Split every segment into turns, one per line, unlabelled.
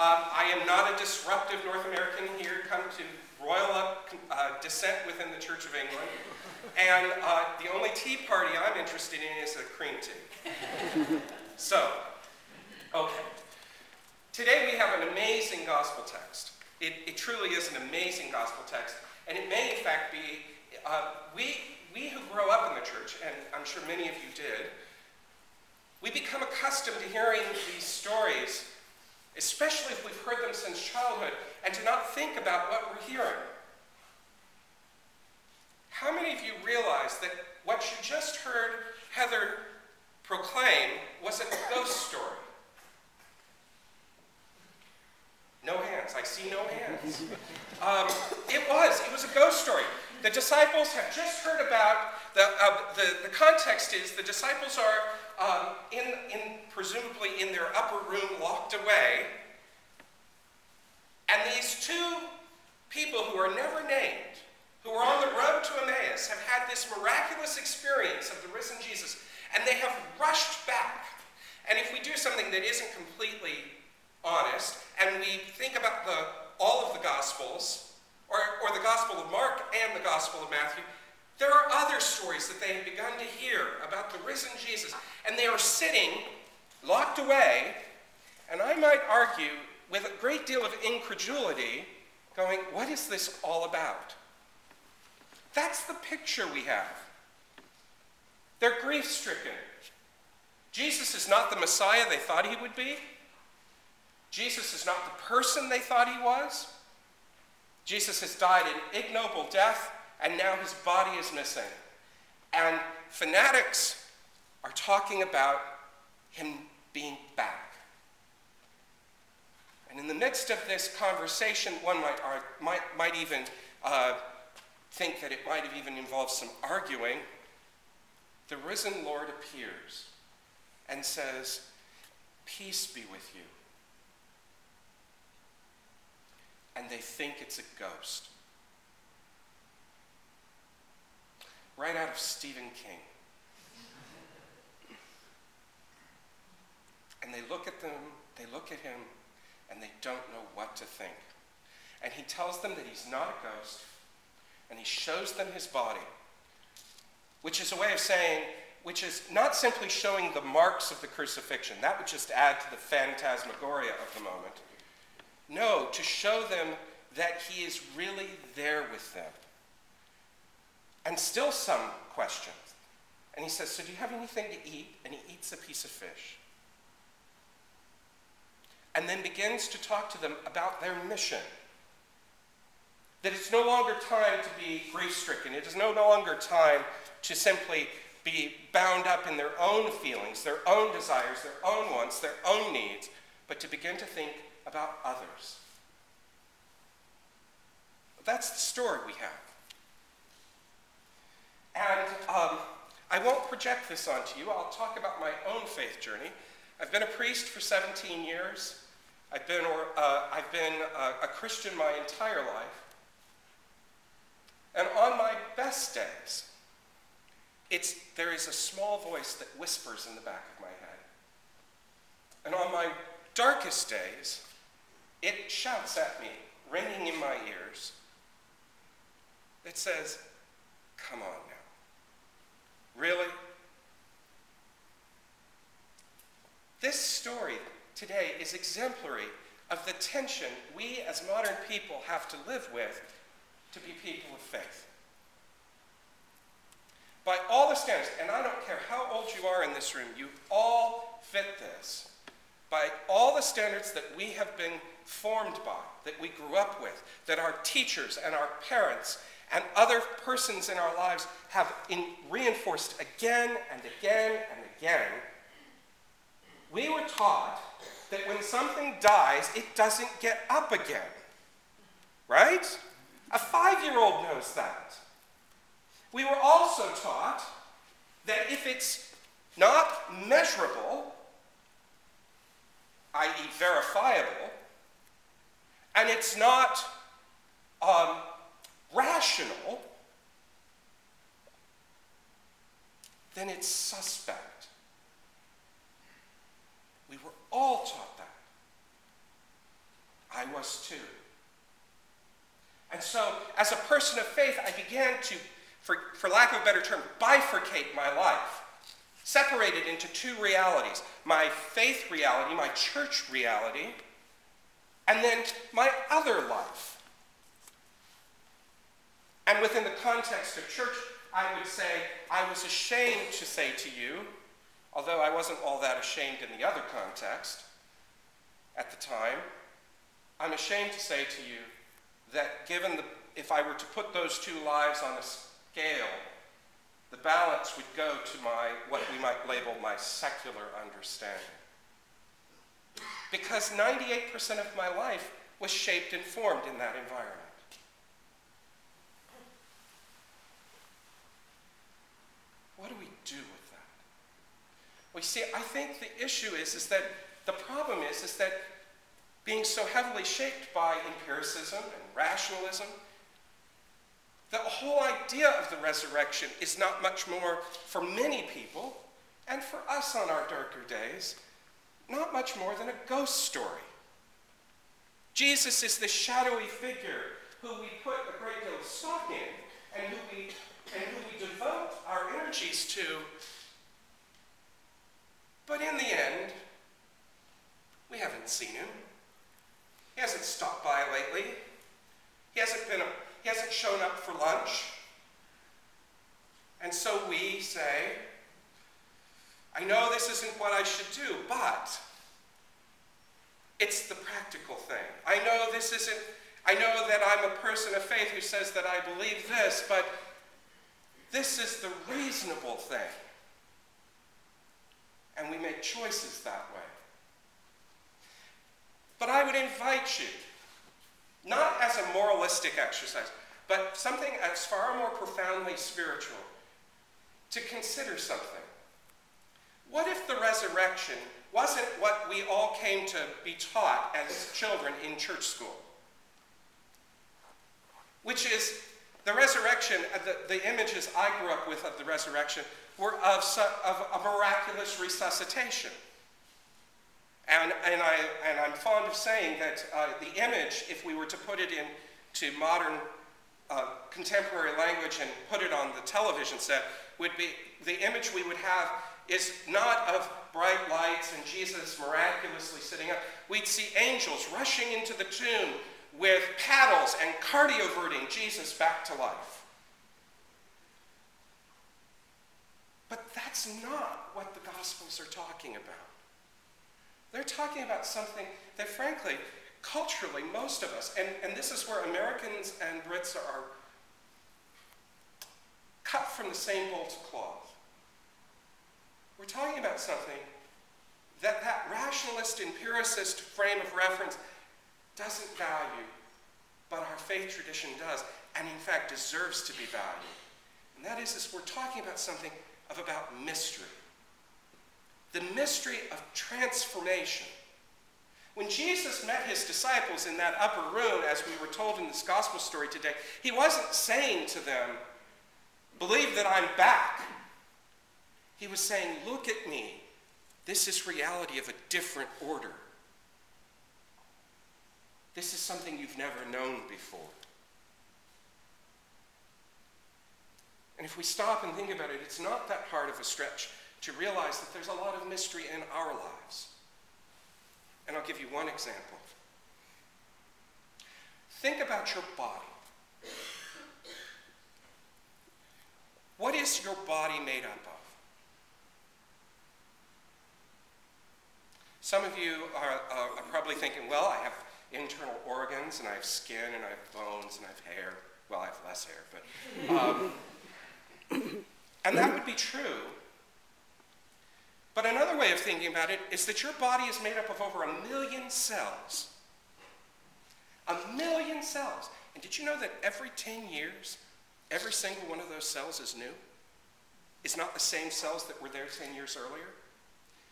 I am not a disruptive North American here, come to royal up descent within the Church of England. And the only tea party I'm interested in is a cream tea. So, okay. Today we have an amazing gospel text. It truly is an amazing gospel text. And it may, in fact, be, we who grow up in the church, and I'm sure many of you did, we become accustomed to hearing these stories, especially if we've heard them since childhood, and to not think about what we're hearing. How many of you realize that what you just heard Heather proclaim was a ghost story? No hands. I see no hands. It was a ghost story. The disciples have just heard about, the context is the disciples are presumably in their upper room locked away, and these two people who are never named, who are on the road to Emmaus, have had this miraculous experience of the risen Jesus, and they have rushed back. And if we do something that isn't completely honest, and we think about all of the Gospels, or the Gospel of Mark and the Gospel of Matthew, there are other stories that they have begun to hear about the risen Jesus, and they are sitting locked away, and I might argue with a great deal of incredulity, going, what is this all about? That's the picture we have. They're grief-stricken. Jesus is not the Messiah they thought he would be. Jesus is not the person they thought he was. Jesus has died an ignoble death, and now his body is missing. And fanatics are talking about him being back. And in the midst of this conversation, one might even think that it might have even involved some arguing. The risen Lord appears and says, "Peace be with you." And they think it's a ghost. Right out of Stephen King. And they look at them, they look at him, and they don't know what to think. And he tells them that he's not a ghost, and he shows them his body, which is a way of saying, which is not simply showing the marks of the crucifixion. That would just add to the phantasmagoria of the moment. No, to show them that he is really there with them. And still some questions. And he says, "So do you have anything to eat?" And he eats a piece of fish. And then begins to talk to them about their mission. That it's no longer time to be grief-stricken. It is no longer time to simply be bound up in their own feelings, their own desires, their own wants, their own needs, but to begin to think about others. That's the story we have. And I won't project this onto you. I'll talk about my own faith journey. I've been a priest for 17 years. I've been a Christian my entire life. And on my best days, there is a small voice that whispers in the back of my head. And on my darkest days, it shouts at me, ringing in my ears. It says, "Come on now. Really?" This story today is exemplary of the tension we as modern people have to live with to be people of faith. By all the standards, and I don't care how old you are in this room, you all fit this. By all the standards that we have been formed by, that we grew up with, that our teachers and our parents and other persons in our lives have reinforced again and again and again, we were taught that when something dies, it doesn't get up again. Right? A 5-year-old knows that. We were also taught that if it's not measurable, i.e. verifiable, and it's not rational, then it's suspect. We were all taught that. I was too. And so, as a person of faith, I began to, for lack of a better term, bifurcate my life, separate it into two realities: my faith reality, my church reality, and then my other life. And within the context of church, I would say, I was ashamed to say to you, although I wasn't all that ashamed in the other context at the time, I'm ashamed to say to you that if I were to put those two lives on a scale, the balance would go to what we might label my secular understanding. Because 98% of my life was shaped and formed in that environment. What do we do with that? Well, you see, I think the issue is that the problem is that being so heavily shaped by empiricism and rationalism, the whole idea of the resurrection is not much more, for many people, and for us on our darker days, not much more than a ghost story. Jesus is this shadowy figure who we put a great deal of stock in, and who we devote our energies to. But in the end, we haven't seen him. He hasn't stopped by lately. He hasn't shown up for lunch. And so we say, I know this isn't what I should do, but it's the practical thing. I know that I'm a person of faith who says that I believe this, but this is the reasonable thing. And we make choices that way. But I would invite you, not as a moralistic exercise, but something as far more profoundly spiritual, to consider something. What if the resurrection wasn't what we all came to be taught as children in church school? Which is the resurrection, the images I grew up with of the resurrection were of a miraculous resuscitation. And I'm fond of saying that the image, if we were to put it into modern contemporary language and put it on the television set, would be the image we would have is not of bright lights and Jesus miraculously sitting up. We'd see angels rushing into the tomb with paddles and cardioverting Jesus back to life. But that's not what the Gospels are talking about. They're talking about something that, frankly, culturally, most of us, and this is where Americans and Brits are cut from the same bolt of cloth. We're talking about something that rationalist, empiricist frame of reference doesn't value, but our faith tradition does, and in fact deserves to be valued. And that is we're talking about something about mystery. The mystery of transformation. When Jesus met his disciples in that upper room, as we were told in this gospel story today, he wasn't saying to them, believe that I'm back. He was saying, look at me. This is reality of a different order. This is something you've never known before. And if we stop and think about it, it's not that hard of a stretch to realize that there's a lot of mystery in our lives. And I'll give you one example. Think about your body. What is your body made up of? Some of you are probably thinking, well, I have internal organs, and I have skin, and I have bones, and I have hair. Well, I have less hair, but... and that would be true. But another way of thinking about it is that your body is made up of over 1 million cells. 1 million cells. And did you know that every 10 years, every single one of those cells is new? It's not the same cells that were there 10 years earlier?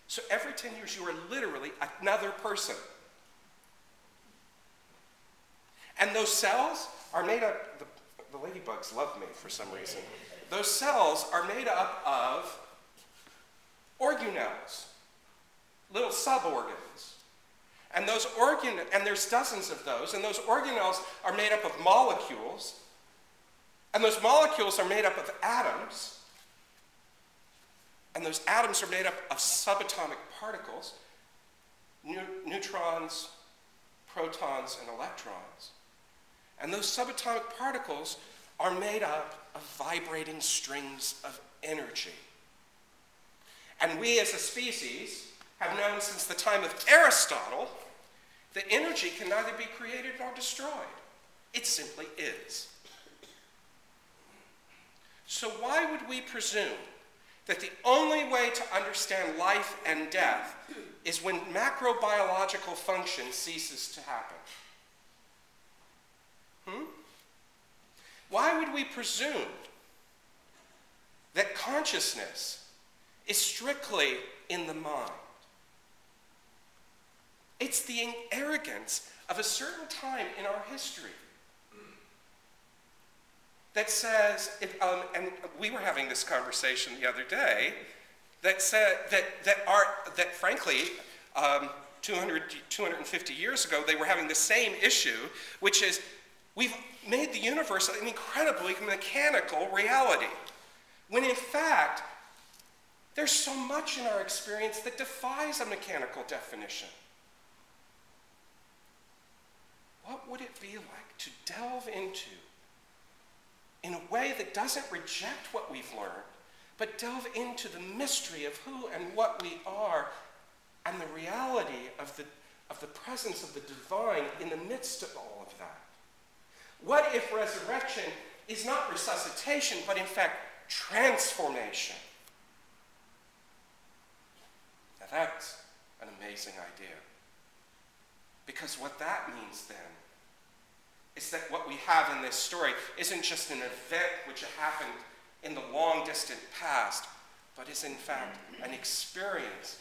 So every 10 years, you are literally another person. And those cells are made up, the ladybugs love me for some reason. Those cells are made up of organelles, little suborgans. And there's dozens of those, and those organelles are made up of molecules, and those molecules are made up of atoms, and those atoms are made up of subatomic particles, neutrons, protons, and electrons. And those subatomic particles are made up of vibrating strings of energy. And we as a species have known since the time of Aristotle that energy can neither be created nor destroyed. It simply is. So why would we presume that the only way to understand life and death is when macrobiological function ceases to happen? Why would we presume that consciousness is strictly in the mind? It's the arrogance of a certain time in our history that says, and we were having this conversation the other day, that said that frankly, 250 years ago, they were having the same issue, which is we've made the universe an incredibly mechanical reality, when in fact, there's so much in our experience that defies a mechanical definition. What would it be like to delve into, in a way that doesn't reject what we've learned, but delve into the mystery of who and what we are and the reality of the presence of the divine in the midst of all of that? What if resurrection is not resuscitation, but in fact transformation? Now that's an amazing idea. Because what that means then is that what we have in this story isn't just an event which happened in the long distant past, but is in fact an experience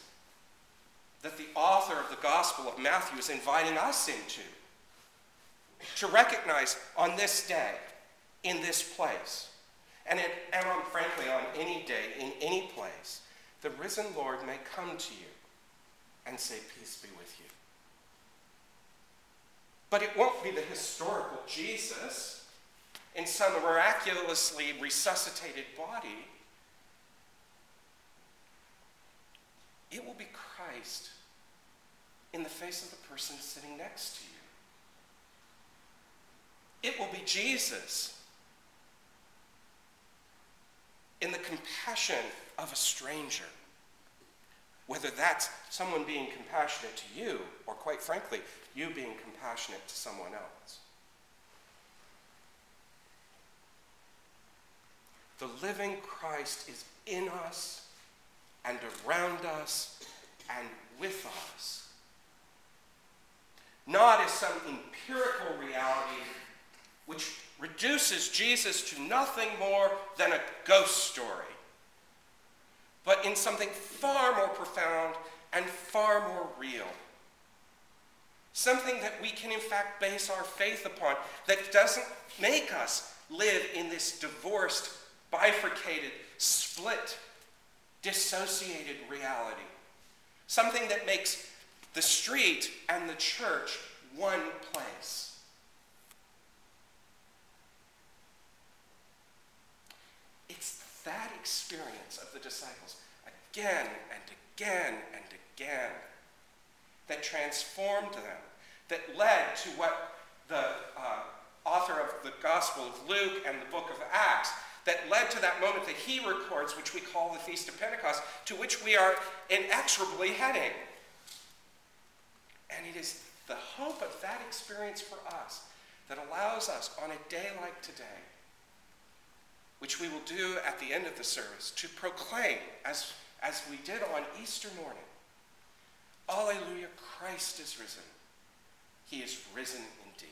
that the author of the Gospel of Matthew is inviting us into, to recognize on this day, in this place, and frankly on any day, in any place, the risen Lord may come to you and say, "Peace be with you." But it won't be the historical Jesus in some miraculously resuscitated body. It will be Christ in the face of the person sitting next to you. It will be Jesus in the compassion of a stranger. Whether that's someone being compassionate to you, or quite frankly, you being compassionate to someone else. The living Christ is in us and around us and with us. Not as some empirical reality which reduces Jesus to nothing more than a ghost story, but in something far more profound and far more real. Something that we can in fact base our faith upon, that doesn't make us live in this divorced, bifurcated, split, dissociated reality. Something that makes the street and the church one place. It's that experience of the disciples again and again and again that transformed them, that led to what the author of the Gospel of Luke and the book of Acts, that led to that moment that he records, which we call the Feast of Pentecost, to which we are inexorably heading. And it is the hope of that experience for us that allows us on a day like today, which we will do at the end of the service, to proclaim, as we did on Easter morning, Alleluia, Christ is risen. He is risen indeed.